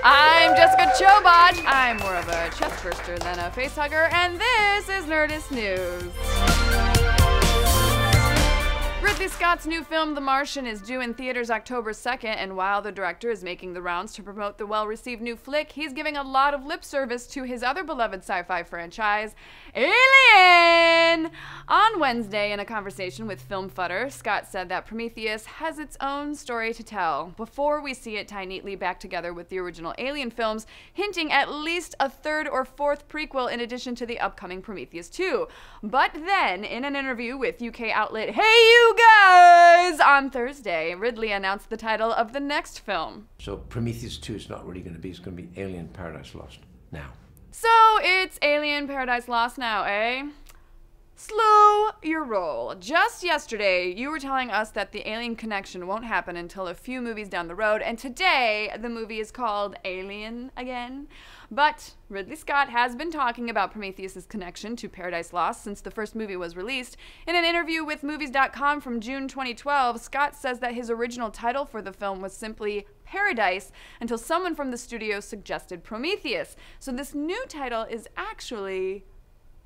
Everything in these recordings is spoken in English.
I'm Jessica Chobot. I'm more of a chest burster than a face hugger, and this is Nerdist News. Ridley Scott's new film, The Martian, is due in theaters October 2nd, and while the director is making the rounds to promote the well-received new flick, he's giving a lot of lip service to his other beloved sci-fi franchise, Alien! On Wednesday, in a conversation with Film Fodder, Scott said that Prometheus has its own story to tell before we see it tie neatly back together with the original Alien films, hinting at least a third or fourth prequel in addition to the upcoming Prometheus 2. But then, in an interview with UK outlet Hey You Guys on Thursday, Ridley announced the title of the next film. So Prometheus 2 is not really going to be, it's going to be Alien Paradise Lost now. So it's Alien Paradise Lost now, eh? Slow your roll. Just yesterday, you were telling us that the alien connection won't happen until a few movies down the road, and today the movie is called Alien again. But Ridley Scott has been talking about Prometheus' connection to Paradise Lost since the first movie was released. In an interview with Movies.com from June 2012, Scott says that his original title for the film was simply Paradise until someone from the studio suggested Prometheus. So this new title is actually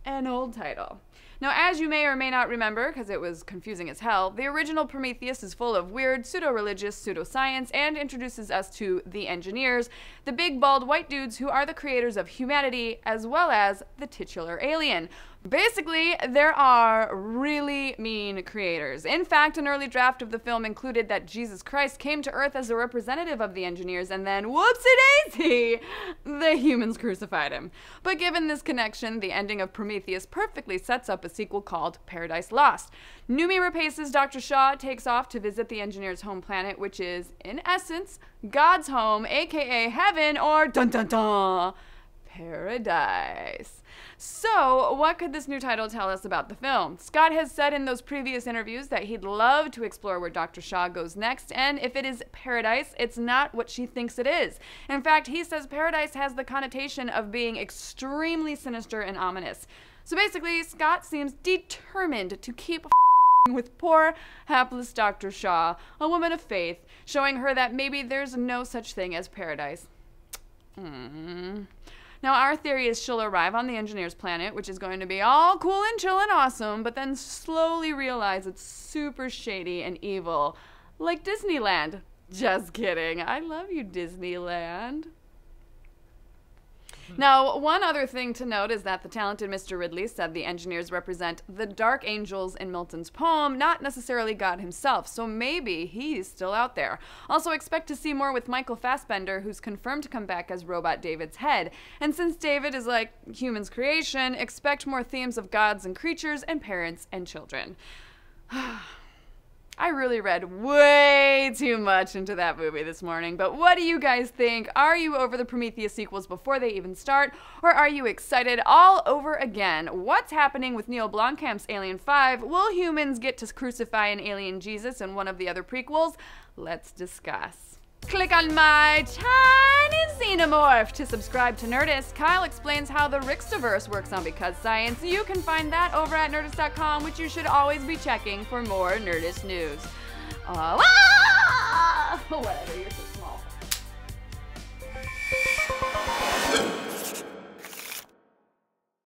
an old title. Now, as you may or may not remember, because it was confusing as hell, the original Prometheus is full of weird, pseudo-religious pseudoscience and introduces us to the engineers, the big, bald, white dudes who are the creators of humanity, as well as the titular alien. Basically, there are really mean creators. In fact, an early draft of the film included that Jesus Christ came to Earth as a representative of the engineers, and then, whoopsie-daisy, the humans crucified him. But given this connection, the ending of Prometheus perfectly sets up a sequel called Paradise Lost. Noomi Rapace's Dr. Shaw takes off to visit the engineers' home planet, which is, in essence, God's home, aka heaven, or dun-dun-dun, paradise. So, what could this new title tell us about the film? Scott has said in those previous interviews that he'd love to explore where Dr. Shaw goes next, and if it is paradise, it's not what she thinks it is. In fact, he says paradise has the connotation of being extremely sinister and ominous. So basically, Scott seems determined to keep with poor, hapless Dr. Shaw, a woman of faith, showing her that maybe there's no such thing as paradise. Now, our theory is she'll arrive on the engineer's planet, which is going to be all cool and chill and awesome, but then slowly realize it's super shady and evil, like Disneyland. Just kidding. I love you, Disneyland. Now, one other thing to note is that the talented Mr. Ridley said the engineers represent the dark angels in Milton's poem, not necessarily God himself, so maybe he's still out there. Also, expect to see more with Michael Fassbender, who's confirmed to come back as Robot David's head. And since David is like humans' creation, expect more themes of gods and creatures and parents and children. I really read way too much into that movie this morning, but what do you guys think? Are you over the Prometheus sequels before they even start, or are you excited all over again? What's happening with Neil Blomkamp's Alien 5? Will humans get to crucify an alien Jesus in one of the other prequels? Let's discuss. Click on my tiny xenomorph to subscribe to Nerdist. Kyle explains how the Rixtiverse works on Because Science. You can find that over at Nerdist.com, which you should always be checking for more Nerdist news. Whatever, you're so